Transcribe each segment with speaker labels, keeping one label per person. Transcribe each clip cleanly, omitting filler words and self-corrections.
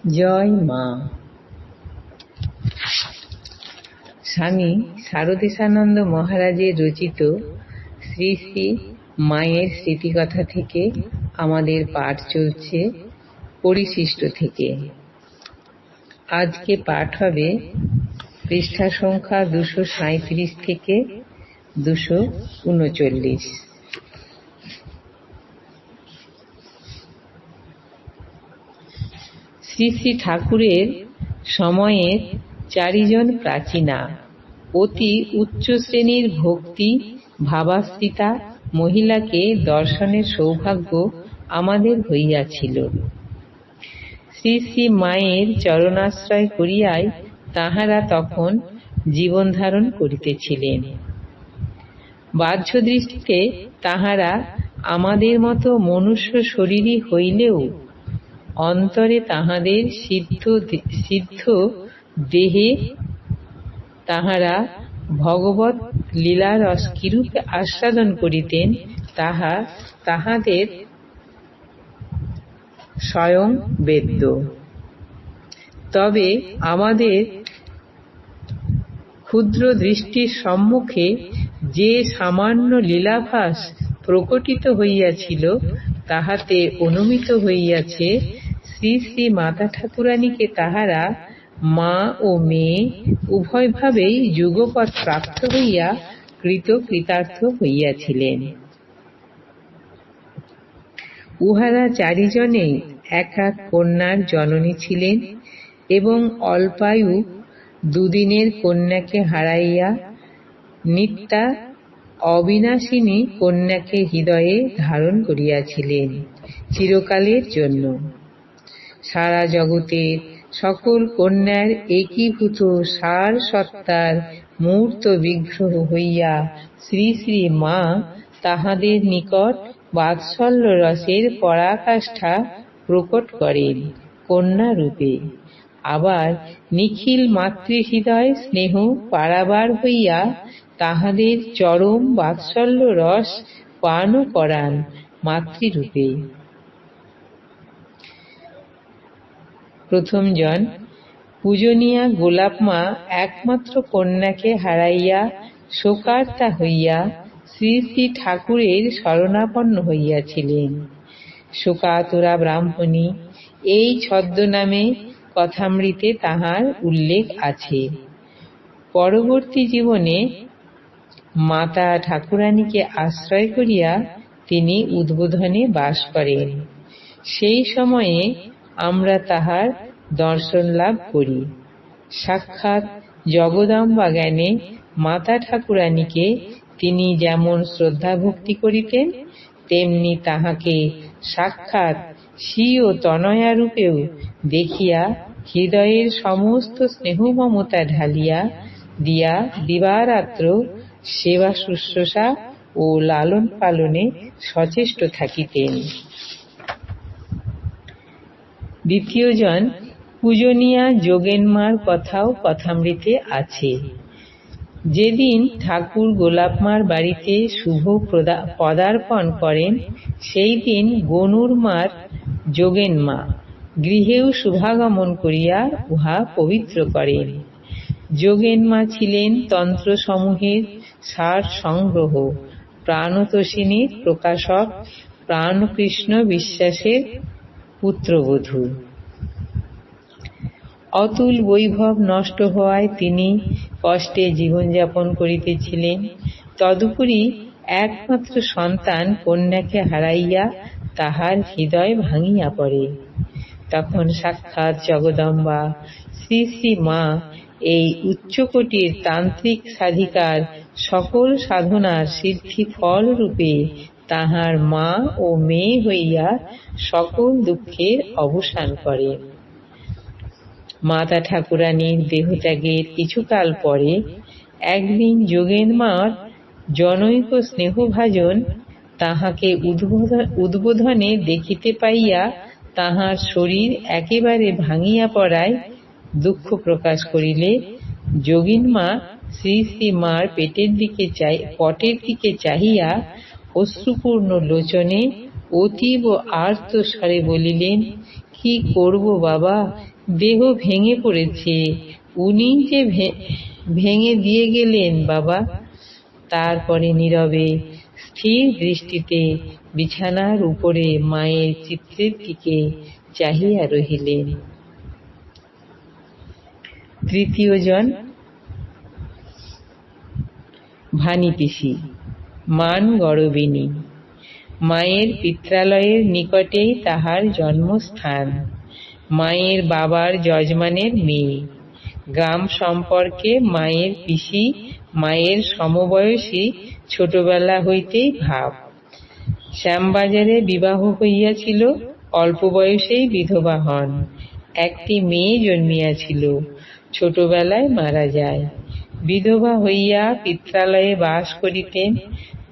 Speaker 1: জয় মা। স্বামী শারদেশানন্দ মহারাজের রচিত শ্রী শ্রী মায়ের স্মৃতিকথা থেকে আমাদের পাঠ চলছে পরিশিষ্ট থেকে। আজকে পাঠ হবে পৃষ্ঠা সংখ্যা 237 থেকে 239। শ্রী শ্রী ঠাকুরের সময়ের 4 জন প্রাচীনা অতি উচ্চ শ্রেণীর ভক্তি ভাবাশ্রিতা মহিলাকে দর্শনের সৌভাগ্য আমাদের হইয়াছিল। শ্রী শ্রী মায়ের চরণাশ্রয় করিয়াই তাহারা তখন জীবন ধারণ করিতেছিলেন। বাহ্য দৃষ্টিতে তাহারা আমাদের মতো মনুষ্য শরীরই হইলেও অন্তরে তাহাদের সিদ্ধ দেহে তাহারা ভগবৎ লীলারস কিরূপে আস্বাদন করিতেন তাহা তাহাদের স্বয়ং বেদ্য। তবে আমাদের ক্ষুদ্র দৃষ্টির সম্মুখে যে সামান্য লীলাভাস প্রকটিত হইয়াছিল তাহাতে অনুমিত হইয়াছে শ্রী শ্রী মাতা ঠাকুরানীকে তাহারা মা ও মেয়ে উভয়ভাবেই যুগপৎ প্রাপ্ত হইয়া কৃতার্থ হইয়াছিলেন। উহারা 4 জনেই এক এক কন্যার জননী ছিলেন এবং অল্পায়ু 2 দিনের কন্যাকে হারাইয়া নিত্যা অবিনাশিনী কন্যাকে হৃদয়ে ধারণ করিয়াছিলেন চিরকালের জন্য। সারা জগতের সকল কন্যার একীভূত সার সত্তার মূর্ত বিগ্রহ হইয়া শ্রী শ্রী মা তাহাদের নিকট বাৎসল্য রসের পরাকাষ্ঠা প্রকট করেন কন্যা রূপে। আবার নিখিল মাতৃহৃদয় স্নেহ পারাবার হইয়া তাহাদের চরম বাৎসল্য রস পান করান মাতৃরূপে। প্রথম জন পূজনীয়া গোলাপ মা একমাত্র কন্যাকে হারাইয়া শোকার্তা হইয়া শ্রী শ্রী ঠাকুরের শরণাপন্ন হইয়াছিলেন। শোকাতুরা ব্রাহ্মণী এই ছদ্মনামে কথামৃতে তাহার উল্লেখ আছে। পরবর্তী জীবনে মাতা ঠাকুরানীকে আশ্রয় করিয়া তিনি উদ্বোধনে বাস করেন। সেই সময়ে আমরা তাহার দর্শন লাভ করি। সাক্ষাৎ জগদম্বা জ্ঞানে মাতা ঠাকুরানীকে তিনি যেমন শ্রদ্ধা ভক্তি করিতেন তেমনি তাহাকে সাক্ষাৎ স্বীয় তনয়া রূপেও দেখিয়া হৃদয়ের সমস্ত স্নেহ মমতা ঢালিয়া দিয়া দিবারাত্র সেবা শুশ্রূষা ও লালন পালনে সচেষ্ট থাকিতেন। দ্বিতীয় জন পূজনীয়া যোগেনমার কথাও কথামৃতে আছে। যেদিন ঠাকুর গোলাপমার বাড়িতে শুভ পদার্পণ করেন সেই দিন গনুর মার যোগেনমা গৃহেও শুভাগমন করিয়া উহা পবিত্র করেন। যোগেনমা ছিলেন তন্ত্রসমূহের সার সংগ্রহ, প্রাণতোষিণীর প্রকাশক, প্রাণকৃষ্ণ বিশ্বাসের পুত্রবধূ। অতুল বৈভব নষ্ট হওয়ায় তিনি কষ্টে জীবনযাপন করিতেছিলেন। তদুপরি একমাত্র সন্তান কন্যাকে হারাইয়া তাহার হৃদয় ভাঙিয়া পড়ে। তখন সাক্ষাৎ জগদম্বা শ্রী শ্রী মা এই উচ্চকোটির তান্ত্রিক সাধিকার সকল সাধনার সিদ্ধি ফল রূপে তাহার মা ও মেয়ে হইয়া সকল দুঃখের অবসান করেন। মাতা ঠাকুরানীর দেহত্যাগের কিছুকাল পরে একদিন যোগেনমার জনৈক স্নেহভাজন তাহাকে উদ্বোধনে দেখিতে পাইয়া তাহার শরীর একেবারে ভাঙিয়া পড়ায় দুঃখ প্রকাশ করিলে যোগিনমা শ্রী শ্রী মার পটের দিকে চাহিয়া অশ্রুপূর্ণ লোচনে অতীব আর্ত স্বরে বলিলেন, কি করব বাবা, দেহ ভেঙে পড়েছে, উনি যে ভেঙে দিয়ে গেলেন বাবা। তারপরে নীরবে স্থির দৃষ্টিতে বিছানার উপরে মায়ের চিত্রের দিকে চাহিয়া রহিলেন। তৃতীয় জন ভানি পিসি, মান গড়বিনী। মায়ের পিত্রালয়ের নিকটেই তাহার জন্মস্থান। মায়ের বাবার যজমানের মেয়ে। গ্রাম সম্পর্কে মায়ের পিসি, মায়ের সমবয়সী, ছোটবেলা হইতেই ভাব। শ্যামবাজারে বিবাহ হইয়াছিল, অল্প বয়সেই বিধবা হন। একটি মেয়ে জন্মিয়াছিল, ছোটবেলায় মারা যায়। বিধবা হইয়া পিত্রালয়ে বাস করিতেন।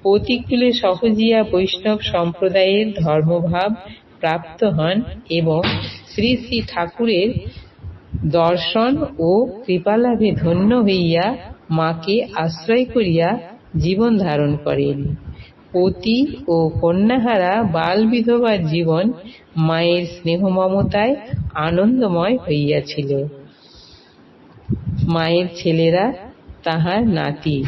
Speaker 1: পতিকুলে সহজিয়া বৈষ্ণব সম্প্রদায়ের ধর্মভাব প্রাপ্ত হন এবং শ্রী শ্রী ঠাকুরের দর্শন ও কৃপালাভে ধন্য হইয়া মাকে আশ্রয় করিয়া জীবন ধারণ করেন। পতি ও কন্যাহারা বাল বিধবার জীবন মায়ের স্নেহ মমতায় আনন্দময় হইয়াছিল। মায়ের ছেলেরা তাহার নাতি।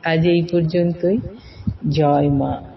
Speaker 1: আজ এই পর্যন্তই। জয় মা।